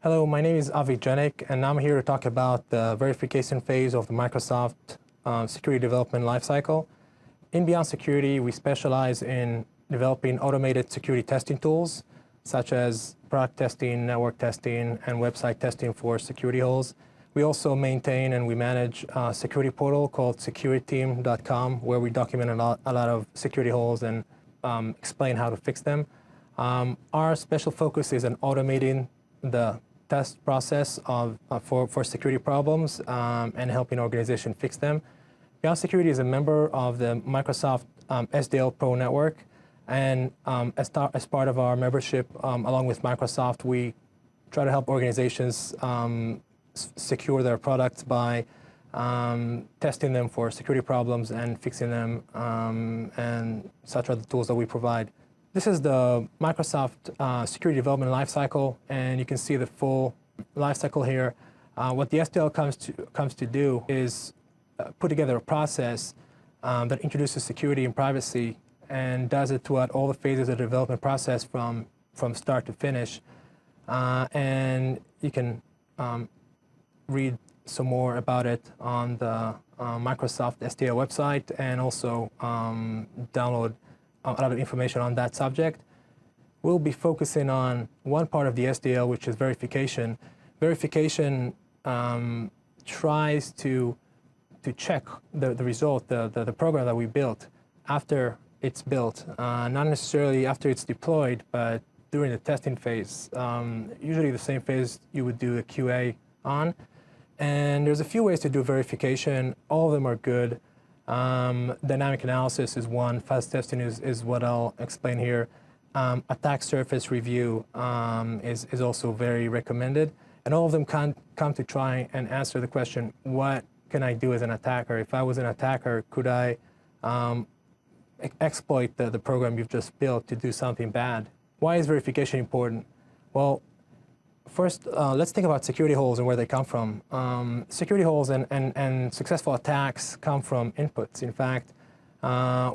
Hello, my name is Avi Janik, and I'm here to talk about the verification phase of the Microsoft security development lifecycle. In Beyond Security, we specialize in developing automated security testing tools, such as product testing, network testing, and website testing for security holes. We also maintain and we manage a security portal called securityteam.com, where we document a lot of security holes and explain how to fix them. Our special focus is on automating the test process for security problems and helping organizations fix them. Beyond Security is a member of the Microsoft SDL Pro Network, and as part of our membership, along with Microsoft, we try to help organizations secure their products by testing them for security problems and fixing them, and such are the tools that we provide. This is the Microsoft security development lifecycle, and you can see the full lifecycle here. What the SDL comes to do is put together a process that introduces security and privacy and does it throughout all the phases of the development process from start to finish. And you can read some more about it on the Microsoft SDL website, and also download a lot of information on that subject. We'll be focusing on one part of the SDL, which is verification. Verification tries to check the result, the program that we built after it's built, not necessarily after it's deployed, but during the testing phase, usually the same phase you would do a QA on. And there's a few ways to do verification. All of them are good. Dynamic analysis is one. Fuzz testing is what I'll explain here. Attack surface review is also very recommended. And all of them come to try and answer the question, what can I do as an attacker? If I was an attacker, could I exploit the program you've just built to do something bad? Why is verification important? Well, first, let's think about security holes and where they come from. Security holes and successful attacks come from inputs. In fact,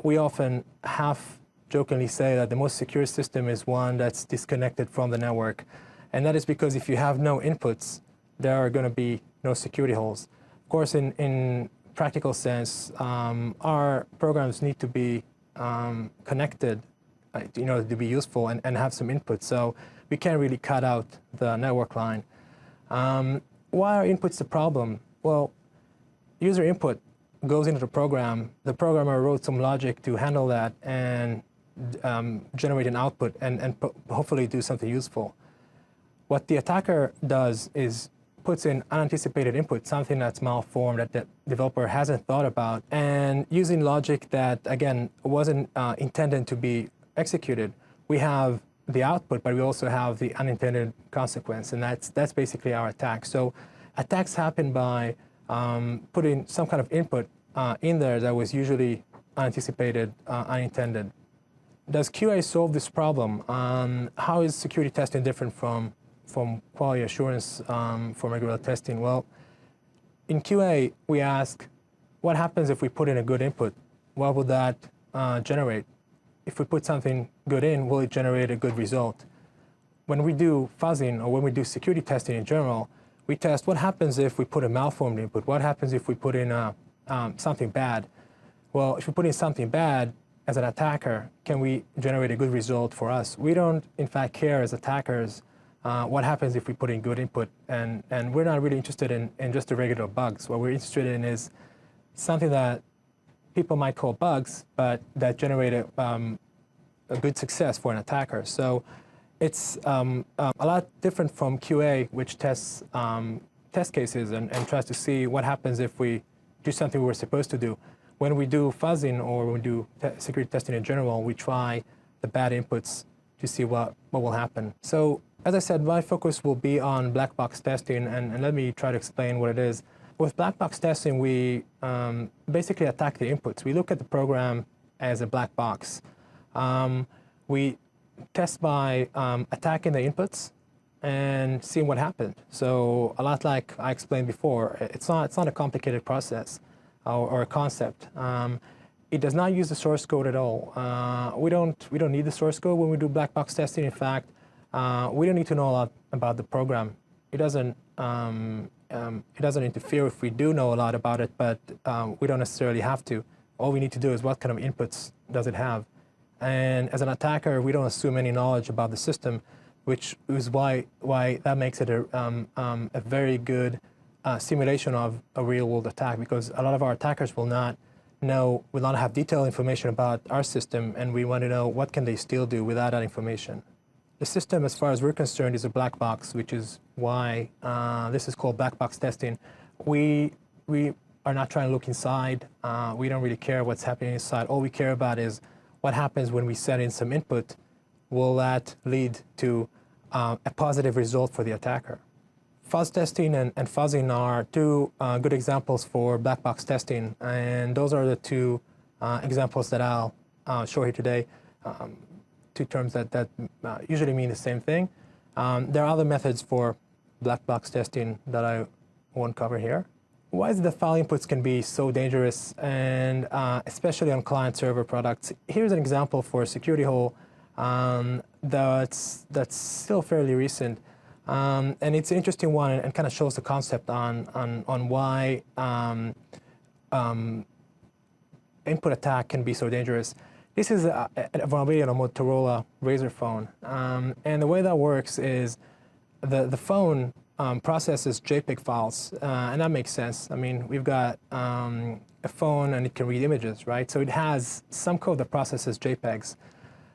we often half-jokingly say that the most secure system is one that's disconnected from the network. And that is because if you have no inputs, there are going to be no security holes. Of course, in practical sense, our programs need to be connected in order to be useful and have some input. So we can't really cut out the network line. Why are inputs the problem? Well, user input goes into the program. The programmer wrote some logic to handle that and generate an output and hopefully do something useful. What the attacker does is puts in unanticipated input, something that's malformed that the developer hasn't thought about, and using logic that, again, wasn't intended to be executed. We have the output, but we also have the unintended consequence, and that's basically our attack. So attacks happen by putting some kind of input in there that was usually unanticipated, unintended. Does QA solve this problem? How is security testing different from quality assurance for regular testing? Well, in QA, we ask, what happens if we put in a good input? What will that generate? If we put something good in, will it generate a good result? When we do fuzzing, or when we do security testing in general, we test what happens if we put a malformed input? What happens if we put in something bad? Well, if we put in something bad, as an attacker, can we generate a good result for us? We don't, in fact, care as attackers what happens if we put in good input, and we're not really interested in just the regular bugs. What we're interested in is something that people might call bugs, but that generate a good success for an attacker. So it's a lot different from QA, which tests test cases and tries to see what happens if we do something we were supposed to do. When we do fuzzing, or when we do security testing in general, we try the bad inputs to see what will happen. So as I said, my focus will be on black box testing, and let me try to explain what it is. With black box testing, we basically attack the inputs. We look at the program as a black box. We test by attacking the inputs and seeing what happened. So a lot like I explained before, it's not a complicated process or a concept. It does not use the source code at all. We don't need the source code when we do black box testing. In fact, we don't need to know a lot about the program it doesn't interfere if we do know a lot about it, but we don't necessarily have to. All we need to do is what kind of inputs does it have. And as an attacker, we don't assume any knowledge about the system, which is why that makes it a very good simulation of a real-world attack, because a lot of our attackers will not have detailed information about our system, and we want to know what can they still do without that information. The system, as far as we're concerned, is a black box, which is why this is called black box testing. We are not trying to look inside. We don't really care what's happening inside. All we care about is what happens when we set in some input. Will that lead to a positive result for the attacker? Fuzz testing and fuzzing are two good examples for black box testing, and those are the two examples that I'll show here today. Two terms that usually mean the same thing. There are other methods for black box testing that I won't cover here. Why is it that file inputs can be so dangerous, and especially on client-server products? Here's an example for a security hole that's still fairly recent. And it's an interesting one, and kind of shows the concept on why input attack can be so dangerous. This is a vulnerability on a Motorola Razr phone. And the way that works is the phone processes JPEG files, and that makes sense. I mean, we've got a phone and it can read images, right? So it has some code that processes JPEGs.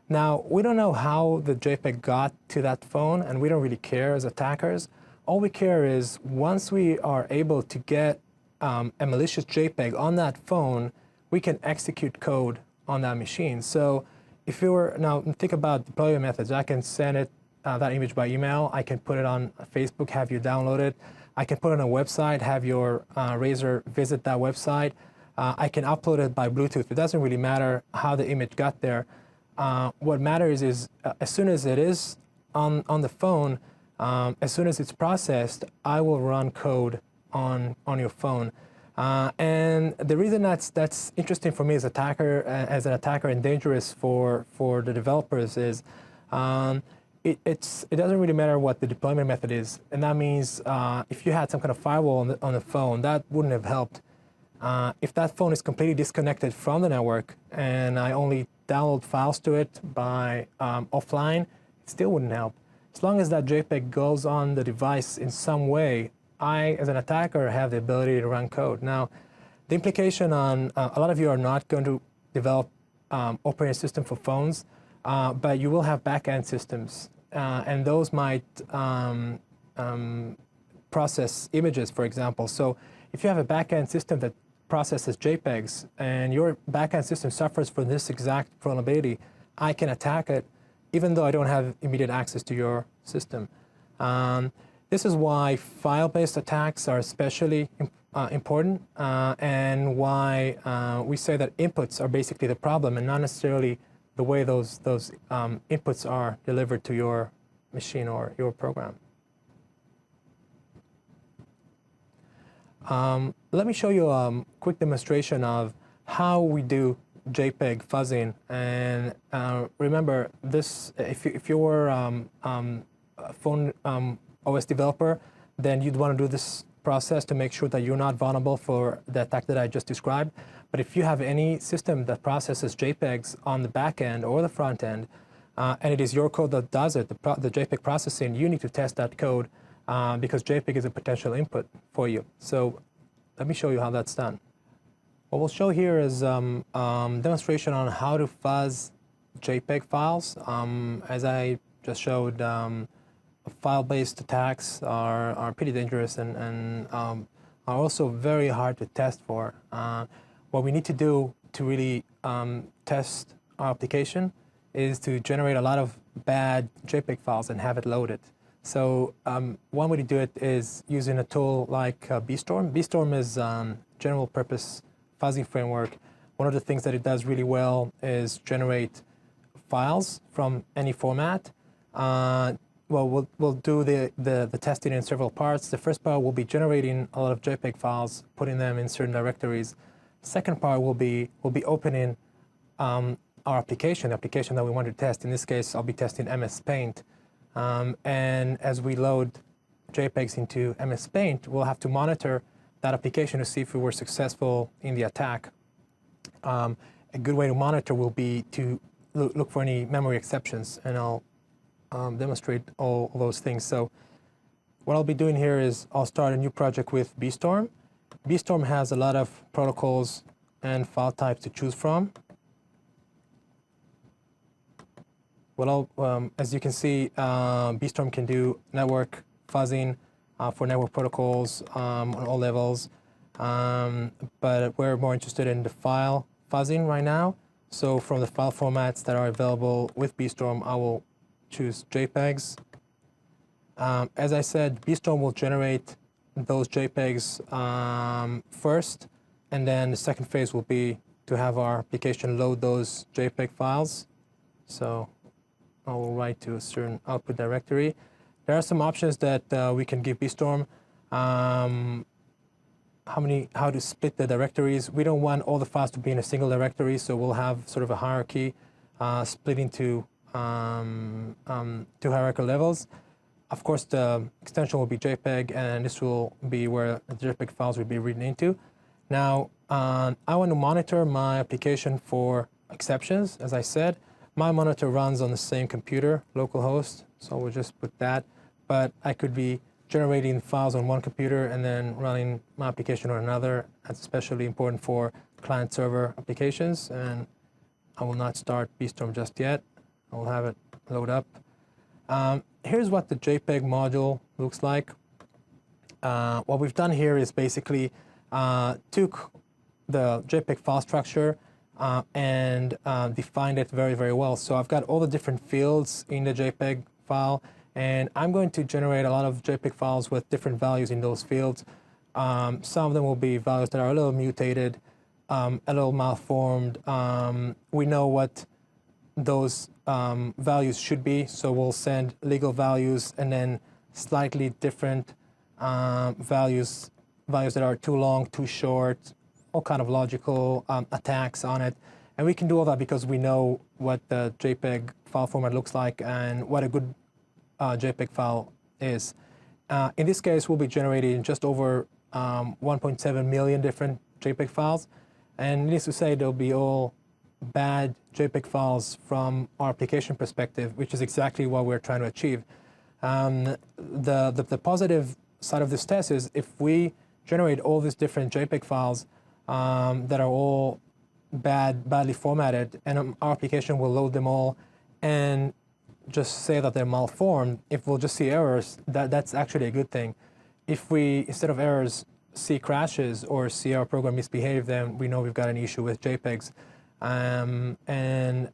Now, we don't know how the JPEG got to that phone, and we don't really care as attackers. All we care is once we are able to get a malicious JPEG on that phone, we can execute code on that machine. So if you were, now think about deployment methods. I can send it, that image by email. I can put it on Facebook, have you download it. I can put it on a website, have your Razr visit that website. I can upload it by Bluetooth. It doesn't really matter how the image got there. What matters is as soon as it is on the phone, as soon as it's processed, I will run code on your phone. And the reason that's interesting for me as an attacker and dangerous for the developers is it doesn't really matter what the deployment method is, and that means if you had some kind of firewall on the phone, that wouldn't have helped. If that phone is completely disconnected from the network and I only download files to it by offline, it still wouldn't help. As long as that JPEG goes on the device in some way, I, as an attacker, have the ability to run code. Now, the implication on a lot of you are not going to develop operating system for phones, but you will have back-end systems, and those might process images, for example. So if you have a back-end system that processes JPEGs and your back-end system suffers from this exact vulnerability, I can attack it even though I don't have immediate access to your system. This is why file-based attacks are especially important, and why we say that inputs are basically the problem and not necessarily the way those inputs are delivered to your machine or your program. Let me show you a quick demonstration of how we do JPEG fuzzing. And remember, this if you were a phone OS developer, then you'd want to do this process to make sure that you're not vulnerable for the attack that I just described. But if you have any system that processes JPEGs on the back end or the front end, and it is your code that does it, the JPEG processing, you need to test that code because JPEG is a potential input for you. So let me show you how that's done. What we'll show here is demonstration on how to fuzz JPEG files. As I just showed, file-based attacks are pretty dangerous and are also very hard to test for. What we need to do to really test our application is to generate a lot of bad JPEG files and have it loaded. So one way to do it is using a tool like bstorm. Bstorm is general purpose fuzzing framework. One of the things that it does really well is generate files from any format. Well, we'll do the testing in several parts. The first part will be generating a lot of JPEG files, putting them in certain directories. The second part will be opening our application, the application that we want to test. In this case, I'll be testing MS Paint. And as we load JPEGs into MS Paint, we'll have to monitor that application to see if we were successful in the attack. A good way to monitor will be to look for any memory exceptions, and I'll demonstrate all those things. So what I'll be doing here is I'll start a new project with BStorm. BStorm has a lot of protocols and file types to choose from. Well, as you can see, BStorm can do network fuzzing for network protocols on all levels, but we're more interested in the file fuzzing right now. So from the file formats that are available with BStorm, I will choose JPEGs. As I said, BStorm will generate those JPEGs first, and then the second phase will be to have our application load those JPEG files. So I will write to a certain output directory. There are some options that we can give BStorm. How to split the directories. We don't want all the files to be in a single directory, so we'll have sort of a hierarchy split into two hierarchical levels. Of course, the extension will be JPEG, and this will be where the JPEG files will be written into. Now, I want to monitor my application for exceptions. As I said, my monitor runs on the same computer, localhost, so we'll just put that. But I could be generating files on one computer and then running my application on another. That's especially important for client-server applications, and I will not start BStorm just yet. I will have it load up. Here's what the JPEG module looks like. What we've done here is basically took the JPEG file structure and defined it very, very well. So I've got all the different fields in the JPEG file, and I'm going to generate a lot of JPEG files with different values in those fields. Some of them will be values that are a little mutated, a little malformed. We know what those values should be, so we'll send legal values and then slightly different values that are too long, too short, all kind of logical attacks on it. And we can do all that because we know what the JPEG file format looks like and what a good JPEG file is. In this case, we'll be generating just over 1.7 million different JPEG files. And needless to say, they'll be all bad JPEG files from our application perspective, which is exactly what we're trying to achieve. The positive side of this test is if we generate all these different JPEG files that are all badly formatted, and our application will load them all and just say that they're malformed, if we'll just see errors, that's actually a good thing. If we, instead of errors, see crashes or see our program misbehave, then we know we've got an issue with JPEGs. And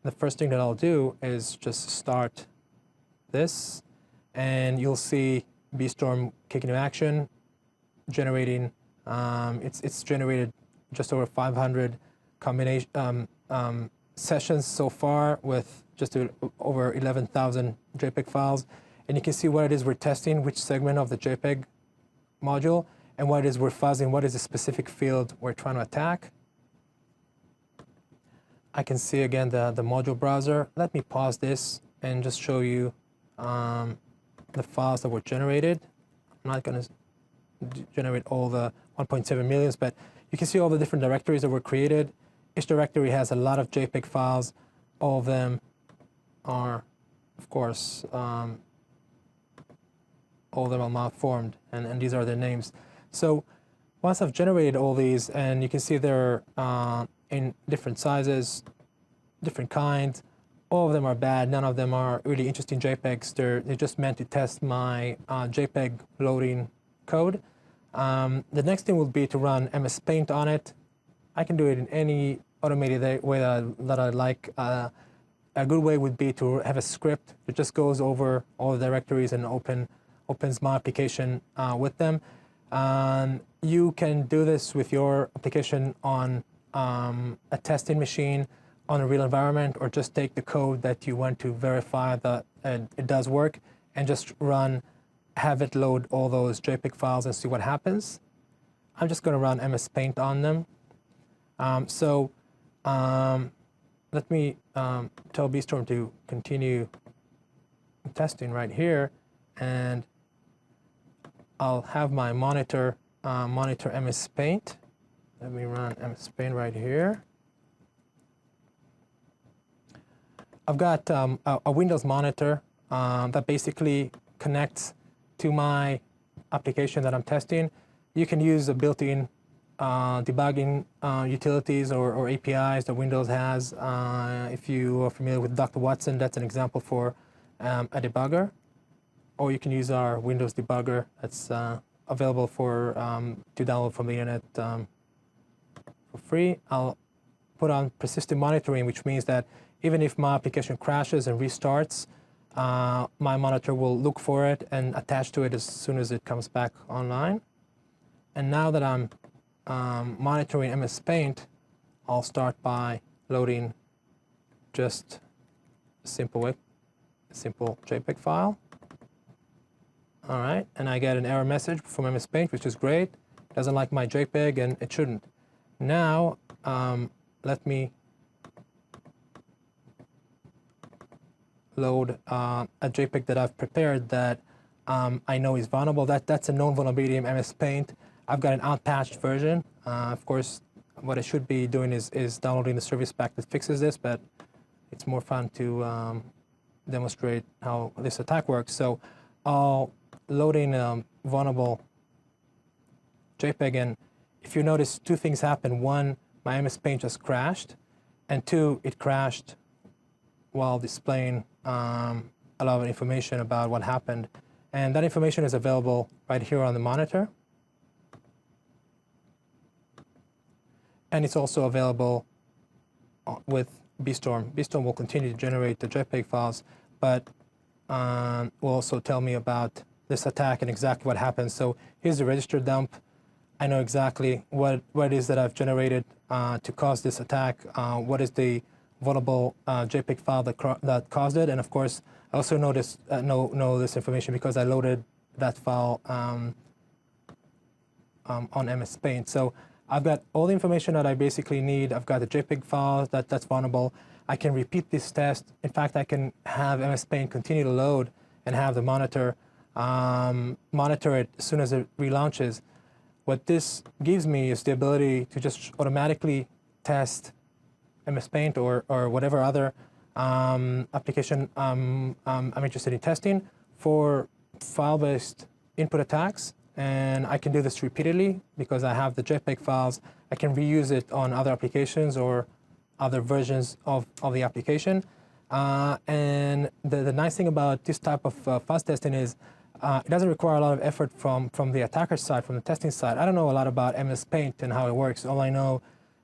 the first thing that I'll do is just start this, and you'll see BStorm kick into action, generating. It's generated just over 500 combination sessions so far with just over 11,000 JPEG files, and you can see what it is we're testing, which segment of the JPEG module, and what it is we're fuzzing, what is the specific field we're trying to attack. I can see again the module browser. Let me pause this and just show you the files that were generated. I'm not going to generate all the 1.7 millions, but you can see all the different directories that were created. Each directory has a lot of JPEG files. All of them are, of course, all of them are malformed, and these are their names. So once I've generated all these, and you can see they're in different sizes, different kinds. All of them are bad. None of them are really interesting JPEGs. They're just meant to test my JPEG loading code. The next thing will be to run MS Paint on it. I can do it in any automated way that I like. A good way would be to have a script that just goes over all the directories and opens my application with them. You can do this with your application on a testing machine on a real environment, or just take the code that you want to verify that it does work and just have it load all those JPEG files and see what happens. I'm just going to run MS Paint on them. Let me tell BStorm to continue testing right here, and I'll have my monitor monitor MS Paint. Let me run MS Paint right here. I've got a Windows monitor that basically connects to my application that I'm testing. You can use the built-in debugging utilities or APIs that Windows has. If you are familiar with Dr. Watson, that's an example for a debugger. Or you can use our Windows debugger that's available for to download from the internet for free. I'll put on persistent monitoring, which means that even if my application crashes and restarts, my monitor will look for it and attach to it as soon as it comes back online. And now that I'm monitoring MS Paint, I'll start by loading just a simple JPEG file. All right, and I get an error message from MS Paint, which is great. It doesn't like my JPEG, and it shouldn't. Now, let me load a JPEG that I've prepared that I know is vulnerable. That's a known vulnerability in MS Paint. I've got an unpatched version. Of course, what I should be doing is downloading the service pack that fixes this, but it's more fun to demonstrate how this attack works. So I'll load in a vulnerable JPEG, and if you notice, two things happen. One, my MS Paint just crashed, and two, it crashed while displaying a lot of information about what happened. And that information is available right here on the monitor. And it's also available with BStorm. BStorm will continue to generate the JPEG files, but will also tell me about this attack and exactly what happened. So here's the register dump. I know exactly what it is that I've generated to cause this attack, what is the vulnerable JPEG file that caused it, and of course I also know this information because I loaded that file on MS Paint. So I've got all the information that I basically need. I've got the JPEG file that's vulnerable. I can repeat this test. In fact, I can have MS Paint continue to load and have the monitor monitor it as soon as it relaunches. What this gives me is the ability to just automatically test MS Paint or whatever other application I'm interested in testing for file-based input attacks. And I can do this repeatedly because I have the JPEG files. I can reuse it on other applications or other versions of the application. And the nice thing about this type of fuzz testing is it doesn't require a lot of effort from the attacker side, from the testing side. I don't know a lot about MS Paint and how it works. All I know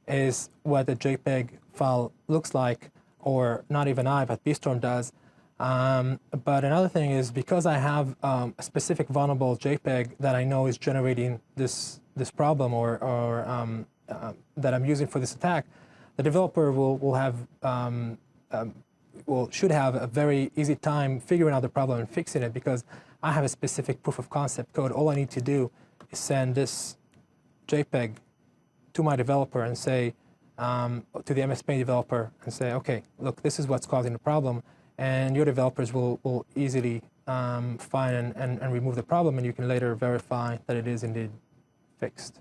is what the JPEG file looks like, or not even I, but BStorm does. But another thing is, because I have a specific vulnerable JPEG that I know is generating this problem or that I'm using for this attack, the developer should have a very easy time figuring out the problem and fixing it, because I have a specific proof of concept code. All I need to do is send this JPEG to my developer and say, to the MS Paint developer, and say, okay, look, this is what's causing the problem. And your developers will easily find and remove the problem, and you can later verify that it is indeed fixed.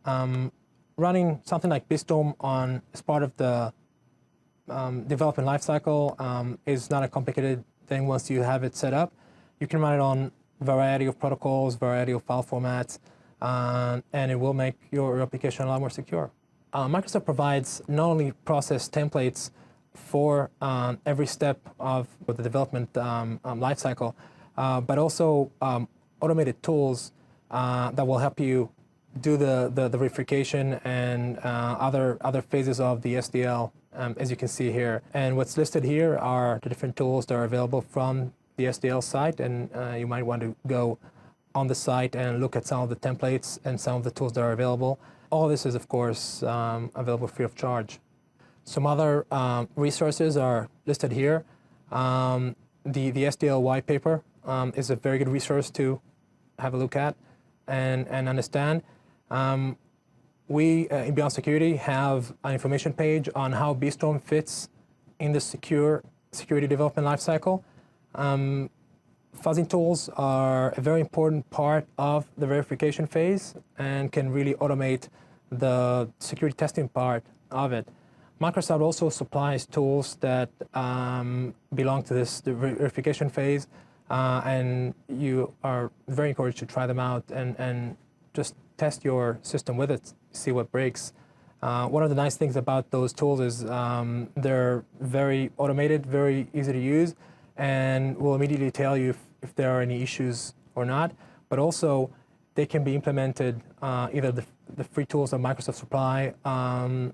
Running something like BStorm as part of the development lifecycle is not a complicated thing once you have it set up. You can run it on a variety of protocols, variety of file formats, and it will make your application a lot more secure. Microsoft provides not only process templates for every step of the development lifecycle, but also automated tools that will help you do the verification and other phases of the SDL, as you can see here. And what's listed here are the different tools that are available from the SDL site, and you might want to go on the site and look at some of the templates and some of the tools that are available. All this is, of course, available free of charge. Some other resources are listed here. The SDL white paper is a very good resource to have a look at and understand. We, in Beyond Security, have an information page on how BStorm fits in the security development lifecycle. Fuzzing tools are a very important part of the verification phase and can really automate the security testing part of it. Microsoft also supplies tools that belong to the verification phase, and you are very encouraged to try them out and just test your system with it, see what breaks. One of the nice things about those tools is they're very automated, very easy to use, and will immediately tell you if there are any issues or not. But also, they can be implemented, either the free tools that Microsoft supply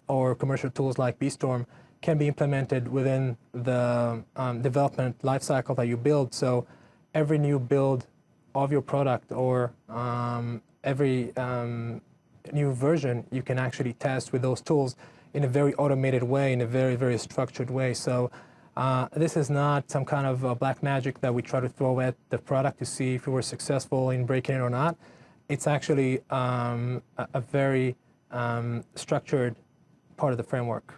or commercial tools like BStorm can be implemented within the development lifecycle that you build. So every new build of your product or every new version, you can actually test with those tools in a very automated way, in a very, very structured way. So this is not some kind of black magic that we try to throw at the product to see if we were successful in breaking it or not. It's actually a very structured part of the framework.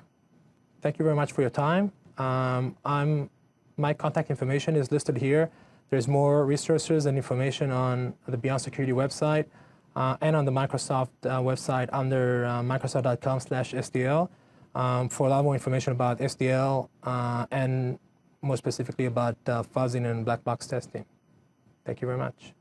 Thank you very much for your time. My contact information is listed here. There's more resources and information on the Beyond Security website and on the Microsoft website under microsoft.com/SDL for a lot more information about SDL and more specifically about fuzzing and black box testing. Thank you very much.